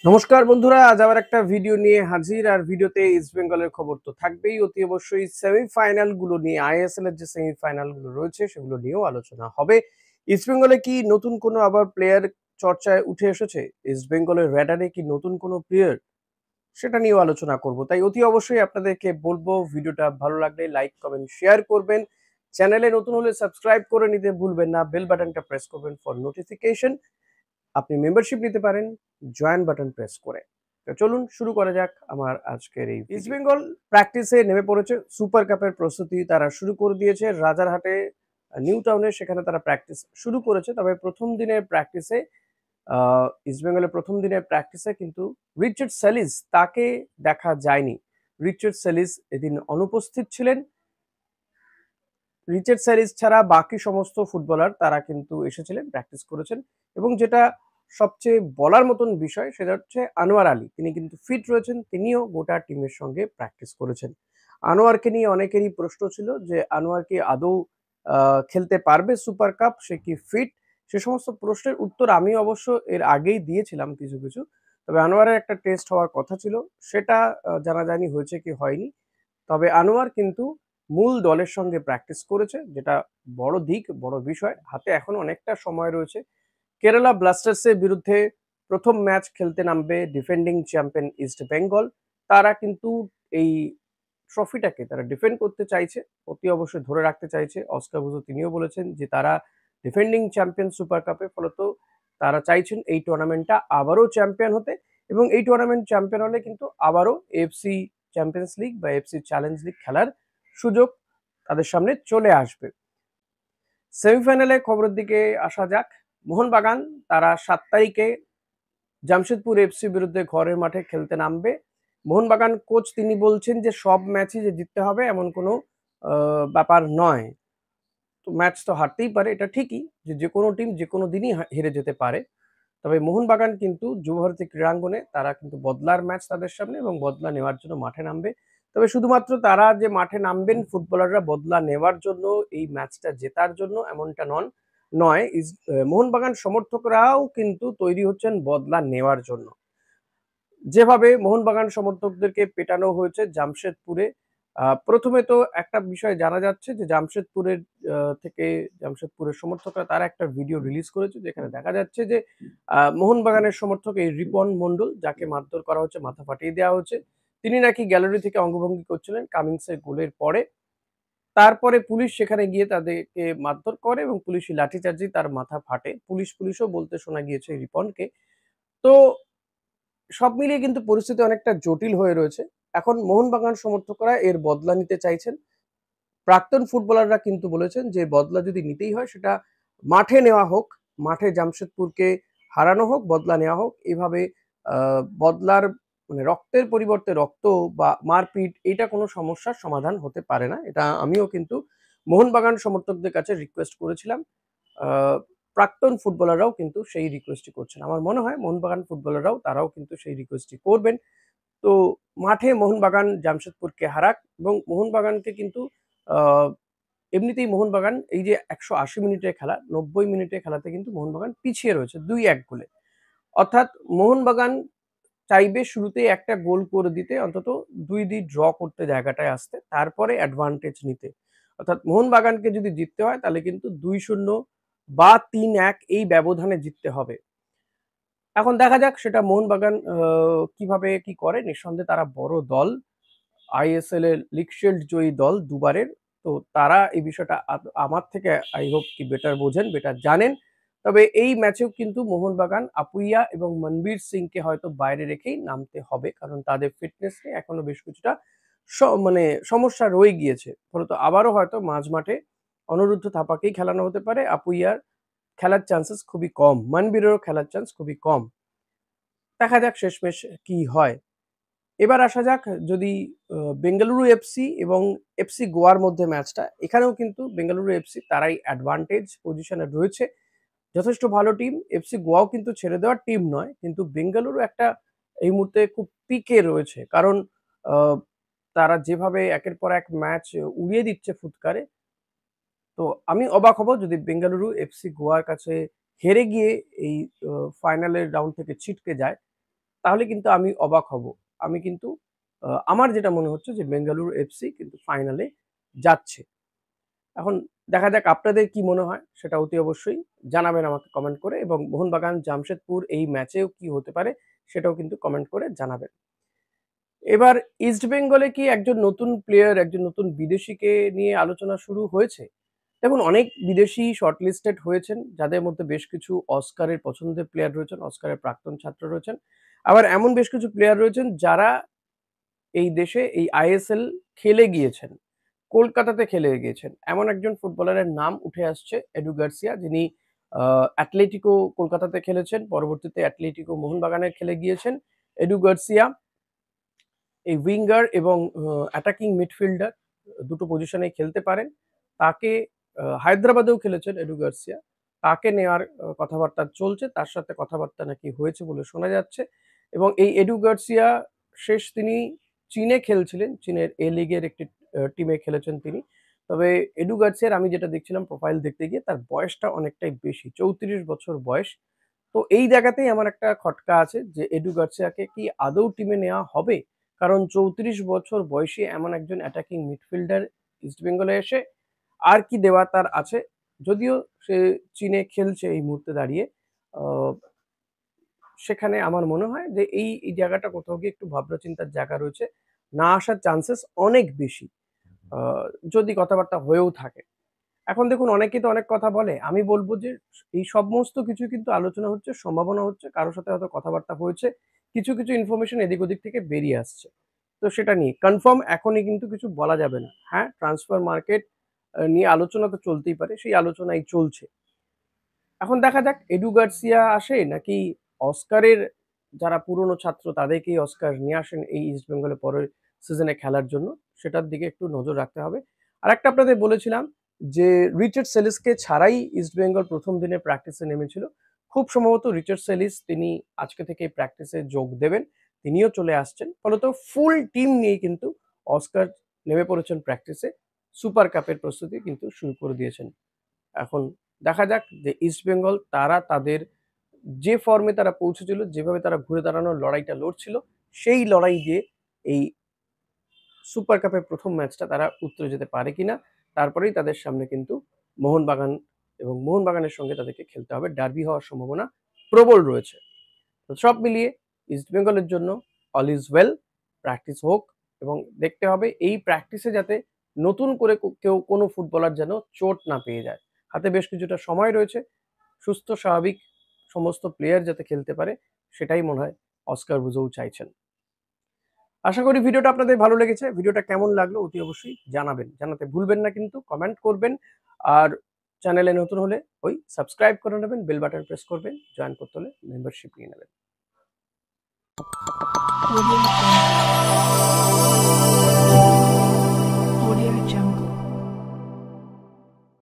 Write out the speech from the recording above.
নমস্কার বন্ধুরা, আজ আবার একটা ভিডিও নিয়ে হাজির। আর ভিডিওতে ইস্ট বেঙ্গলের খবর তো থাকবেই, অতি অবশ্যই সেমিফাইনাল গুলো নিয়ে, আইএসএল এর যে সেমিফাইনাল গুলো রয়েছে সেগুলো নিয়েও আলোচনা হবে। ইস্ট বেঙ্গলে কি নতুন কোনো আবার প্লেয়ার চর্চায় উঠে এসেছে? ইস্ট বেঙ্গলের রেডারে কি নতুন কোনো প্লেয়ার? সেটা নিয়েও আলোচনা করব। তাই অতি অবশ্যই আপনাদেরকে বলবো, ভিডিওটা ভালো লাগলে লাইক কমেন্ট শেয়ার করবেন, চ্যানেলে নতুন হলে সাবস্ক্রাইব করে নিতে ভুলবেন না, বেল বাটনটা প্রেস করবেন ফর নোটিফিকেশন। আপনি মেম্বারশিপ নিতে পারেন জয়েন বাটন প্রেস করে। তো চলুন শুরু করা যাক আমার আজকের এই ইস্ট বেঙ্গল প্র্যাকটিসে নেমে পড়েছে। সুপার কাপের প্রস্তুতি তারা শুরু করে দিয়েছে রাজারহাটে, নিউ টাউনে, সেখানে তারা প্র্যাকটিস শুরু করেছে। তবে প্রথম দিনের প্র্যাকটিসে ইস্ট বেঙ্গলের প্রথম দিনের প্র্যাকটিসে কিন্তু রিচার্ড সেলিস তাকে দেখা যায়নি। রিচার্ড সেলিস এদিন অনুপস্থিত ছিলেন। রিচার্ড স্যারিস ছাড়া বাকি সমস্ত ফুটবলার তারা কিন্তু এসেছিলেন, প্র্যাকটিস করেছেন। এবং যেটা সবচেয়ে বলার মতন বিষয় সেটা হচ্ছে আনোয়ার আলী, তিনি কিন্তু ফিট রয়েছেন, তিনিও গোটা টিমের সঙ্গে প্র্যাকটিস করেছেন। আনোয়ারকে নিয়ে অনেকেরই প্রশ্ন ছিল যে আনোয়ার কি আদৌ খেলতে পারবে সুপার কাপ, সে কি ফিট? সে সমস্ত প্রশ্নের উত্তর আমি অবশ্য এর আগেই দিয়েছিলাম কিছু কিছু। তবে আনোয়ারের একটা টেস্ট হওয়ার কথা ছিল, সেটা জানাজানি হয়েছে কি হয়নি। তবে আনোয়ার কিন্তু মূল দলের সঙ্গে প্র্যাকটিস করেছে, যেটা বড় দিক, বড় বিষয়। হাতে এখনো অনেকটা সময় রয়েছে। কেরালা ব্লাস্টার্সের বিরুদ্ধে প্রথম ম্যাচ খেলতে নামবে ডিফেন্ডিং চ্যাম্পিয়ন ইস্ট বেঙ্গল। তারা কিন্তু এই ট্রফিটাকে তারা ডিফেন্ড করতে চাইছে, অতি অবশ্যই ধরে রাখতে চাইছে। অস্কার বুজো তিনিও বলেছেন যে তারা ডিফেন্ডিং চ্যাম্পিয়ন সুপার কাপে, ফলত তারা চাইছেন এই টুর্নামেন্টটা আবারও চ্যাম্পিয়ন হতে। এবং এই টুর্নামেন্ট চ্যাম্পিয়ন হলে কিন্তু আবারও এফসি চ্যাম্পিয়ন্স লিগ বা এফসি চ্যালেঞ্জ লিগ খেলার সুযোগ তাদের সামনে চলে আসবে। সেমিফাইনালে খবরের দিকে আসা যাক। মোহনবাগান তারা 7 তারিখে জামশেদপুর এফসি বিরুদ্ধে ঘরের মাঠে খেলতে নামবে। মোহনবাগান কোচ তিনি বলছেন যে সব ম্যাচই যে জিততে হবে এমন কোনো ব্যাপার নয়। তো ম্যাচ তো হারতেই পারে, এটা ঠিকই যে যেকোনো টিম যেকোনো দিনই হেরে যেতে পারে। তবে মোহনবাগান কিন্তু যুবভারতী ক্রীড়াঙ্গনে তারা কিন্তু বদলার ম্যাচ তাদের সামনে, এবং বদলা নেওয়ার জন্য মাঠে নামবে। তবে শুধুমাত্র তারা যে মাঠে নামবেন ফুটবলাররা বদলা নেওয়ার জন্য, এই ম্যাচটা জেতার জন্য, এমনটা নয়। মোহনবাগান সমর্থকরাও কিন্তু তৈরি হচ্ছেন বদলা নেওয়ার জন্য। যেভাবে মোহনবাগান সমর্থকদেরকে পেটানো হয়েছে জামশেদপুরে, প্রথমে তো একটা বিষয় জানা যাচ্ছে যে জামশেদপুরের থেকে জামশেদপুরের সমর্থকরা তারা একটা ভিডিও রিলিজ করেছে, যেখানে দেখা যাচ্ছে যে মোহনবাগানের সমর্থক এই রিপন মন্ডল, যাকে মারধর করা হচ্ছে, মাথা ফাটিয়ে দেওয়া হচ্ছে, তিনি নাকি গ্যালারি থেকে অঙ্গভঙ্গি করছিলেন কামিন্সের গোলের পরে। তারপরে পুলিশ সেখানে গিয়ে তাদেরকে মারধর করে এবং পুলিশি লাঠিচার্জেই তার মাথা ফাটে। পুলিশও বলতে শোনা গিয়েছে রিপনকে। তো সব মিলিয়ে কিন্তু পরিস্থিতি অনেকটা জটিল হয়ে রয়েছে। এখন মোহনবাগান সমর্থকরা এর বদলা নিতে চাইছেন। প্রাক্তন ফুটবলাররা কিন্তু বলেছেন যে বদলা যদি নিতেই হয় সেটা মাঠে নেওয়া হোক, মাঠে জামশেদপুরকে হারানো হোক, বদলা নেওয়া হোক। এভাবে বদলার মানে রক্তের পরিবর্তে রক্ত বা মারপিট, এটা কোনো সমস্যার সমাধান হতে পারে না। এটা আমিও কিন্তু মোহনবাগান সমর্থকদের কাছে রিকোয়েস্ট করেছিলাম। আ প্রাক্তন ফুটবলাররাও কিন্তু সেই রিকোয়েস্টই করছেন। আমার মনে হয় মোহনবাগান ফুটবলাররাও তারাও কিন্তু সেই রিকোয়েস্টই করবেন। তো মাঠে মোহনবাগান জামশেদপুরকে হারাক, এবং মোহনবাগানকে কিন্তু আ এমনিতেই মোহনবাগান এই যে ১৮০ মিনিটের খেলা, ৯০ মিনিটের খেলাতে কিন্তু মোহনবাগান পিছিয়ে রয়েছে ২-১ গোলে। অর্থাৎ মোহনবাগান চাইবে শুরুতেই একটা গোল করে দিতে, অন্তত ২-২ ড্র করতে, জায়গাটায় আসতে, তারপরে অ্যাডভান্টেজ নিতে। অর্থাৎ মোহনবাগানকে যদি জিততে হয় তাহলে কিন্তু ২-০ বা ৩-১ এই ব্যবধানে জিততে হবে। এখন দেখা যাক সেটা মোহনবাগান কিভাবে কি করে। নিঃসন্দেহে তারা বড় দল। আইএসএল এর লিগ শিল্ড জয়ী দল দুবারের। তো তারা এই বিষয়টা আমার থেকে আই হোপ কি বেটার বোঝেন, বেটার জানেন। তবে এই ম্যাচেও কিন্তু মোহনবাগান আপুইয়া এবং মনবীর সিংকে হয়তো বাইরে রেখেই নামতে হবে। কারণ তাদের ফিটনেস নিয়ে এখনো বেশ কিছুটা মানে সমস্যা রয়ে গিয়েছে। ফলত আবারও হয়তো মাঝ মাঠে অনিরুদ্ধ থাপাকেই খেলানো হতে পারে। আপুইয়ার খেলার চান্সেস খুবই কম। মনবীরেরও খেলার চান্স খুবই কম। দেখা যাক শেষমেশ কি হয়। এবার আসা যাক যদি বেঙ্গালুরু এফসি এবং এফসি গোয়ার মধ্যে ম্যাচটা, এখানেও কিন্তু বেঙ্গালুরু এফসি তারাই অ্যাডভান্টেজ পজিশনে রয়েছে। যথেষ্ট ভালো টিম। এফসি গোয়াও কিন্তু ছেড়ে দেওয়ার টিম নয়। কিন্তু বেঙ্গালুরু একটা এই মুহূর্তে খুব পিকে রয়েছে। কারণ আ তারা যেভাবে একের পর এক ম্যাচ উড়িয়ে দিচ্ছে ফুৎকারে, তো আমি অবাক হব যদি বেঙ্গালুরু এফসি গোয়ার কাছে হেরে গিয়ে এই ফাইনালের রাউন্ড থেকে ছিটকে যায়। তাহলে কিন্তু আমি অবাক হব। আমি কিন্তু আমার যেটা মনে হচ্ছে যে বেঙ্গালুরু এফসি কিন্তু ফাইনালে যাচ্ছে। এখন দেখা যাক আপনাদের কি মনে হয় সেটা অতি অবশ্যই জানাবেন আমাকে কমেন্ট করে, এবং মোহনবাগান জামশেদপুর এই ম্যাচেও কি হতে পারে সেটাও কিন্তু কমেন্ট করে জানাবেন। এবার ইস্ট বেঙ্গলে কি একজন নতুন প্লেয়ার, একজন নতুন বিদেশিকে নিয়ে আলোচনা শুরু হয়েছে? দেখুন, অনেক বিদেশি শর্টলিস্টেড হয়েছেন, যাদের মধ্যে বেশ কিছু অস্কারের পছন্দের প্লেয়ার রয়েছেন, অস্কারের প্রাক্তন ছাত্র রয়েছেন। আবার এমন বেশ কিছু প্লেয়ার রয়েছেন যারা এই দেশে এই আইএসএল খেলে গিয়েছেন, কলকাতাতে খেলে গিয়েছেন। এমন একজন ফুটবলারের নাম উঠে আসছে, এডু গার্সিয়া, যিনি অ্যাটলেটিকো কলকাতাতে খেলেছেন, পরবর্তীতে অ্যাটলেটিকো মোহনবাগানে খেলে গিয়েছেন। এডু গার্সিয়া এই উইঙ্গার এবং অ্যাটাকিং মিডফিল্ডার দুটো পজিশনেই খেলতে পারেন। তাকে হায়দ্রাবাদেও খেলেছেন এডু গার্সিয়া। তাকে নেওয়ার কথাবার্তা চলছে। তার সাথে কথাবার্তা নাকি হয়েছে বলে শোনা যাচ্ছে। এবং এই এডু গার্সিয়া তিনি চীনে খেলছিলেন। চীনের এ লিগের একটি টিমে খেলেছেন তিনি। তবে এডু গার্সিয়ার আমি যেটা দেখছিলাম প্রোফাইল দেখতে গিয়ে, তার বয়সটা অনেকটাই বেশি। ৩৪ বছর বয়স। তো এই জায়গাতেই আমার একটা খটকা আছে যে এডু গার্সিয়াকে কি আদৌ টিমে নেওয়া হবে? কারণ ৩৪ বছর বয়সী এমন একজন অ্যাটাকিং মিডফিল্ডার ইস্টবেঙ্গলে এসে আর কি দেওয়া তার আছে? যদিও সে চীনে খেলছে এই মুহূর্তে দাঁড়িয়ে। আ সেখানে আমার মনে হয় যে এই জায়গাটা কোথাও গিয়ে একটু ভাবনা চিন্তার জায়গা রয়েছে। না আসার চান্সেস অনেক বেশি। আ যদি কথাবার্তা হয়েও থাকে। এখন দেখুন, অনেকেই তো অনেক কথা বলে। আমি বলব যে এই সমস্ত কিছু কিন্তু আলোচনা হচ্ছে, সম্ভাবনা হচ্ছে। কারো সাথে হয়তো কথাবার্তা হয়েছে। কিছু ইনফরমেশন এদিক ওদিক থেকে বেরিয়ে আসছে। তো সেটা নিয়ে কনফার্ম এখনই কিন্তু কিছু বলা যাবে না। হ্যাঁ, ট্রান্সফার মার্কেট নিয়ে আলোচনা তো চলতেই পারে। সেই আলোচনাই চলছে। এখন দেখা যাক এডু গার্সিয়া আসে নাকি অস্কারের যারা পুরনো ছাত্র তাদেরকেই অস্কার নিয়ে আসেন এই ইস্ট বেঙ্গলে পরের সিজনে খেলার জন্য, সেটার দিকে একটু নজর রাখতে হবে। আরেকটা আপনাদের বলেছিলাম যে রিচার্ড সেলিসকে ছাড়াই ইস্ট বেঙ্গল প্রথম দিনে প্র্যাকটিসে নেমেছিল। খুব সম্ভবত রিচার্ড সেলিস তিনি আজকে থেকেই প্র্যাকটিসে যোগ দেবেন। তিনিও চলে আসছেন। ফলত ফুল টিম নিয়েই কিন্তু অস্কার নেমে পড়েছেন প্র্যাকটিসে। সুপার কাপের প্রস্তুতি কিন্তু শুরু করে দিয়েছেন। এখন দেখা যাক যে ইস্টবেঙ্গল তারা তাদের যে ফর্মে তারা পৌঁছেছিল, যেভাবে তারা ঘুরে দাঁড়ানোর লড়াইটা লড়ছিল, সেই লড়াই দিয়ে এই সুপার কাপের প্রথম ম্যাচটা তারা উতরে যেতে পারে কিনা। তারপরেই তাদের সামনে কিন্তু মোহনবাগান, এবং মোহনবাগানের সঙ্গে তাদেরকে খেলতে হবে। ডার্বি হওয়ার সম্ভাবনা প্রবল রয়েছে। তো সব মিলিয়ে ইস্টবেঙ্গলের জন্য অল ইজ ওয়েল। প্র্যাকটিস হোক, এবং দেখতে হবে এই প্র্যাকটিসে যাতে নতুন করে কেউ কোনো ফুটবলার যেন চোট না পেয়ে যায়। হাতে বেশ কিছুটা সময় রয়েছে। সুস্থ স্বাভাবিক সমস্ত প্লেয়ার যাতে খেলতে পারে, সেটাই মনে হয় অস্কার বুজোউ চাইছেন। আশা করি ভিডিওটা আপনাদের ভালো লেগেছে। ভিডিওটা কেমন লাগলো অতি অবশ্যই জানাবেন। জানাতে ভুলবেন না কিন্তু, কমেন্ট করবেন। আর চ্যানেলে নতুন হলে সাবস্ক্রাইব করে নেবেন, বেল বাটন প্রেস করবেন, জয়েন করতে হলে মেম্বারশিপ নিয়ে নেবেন।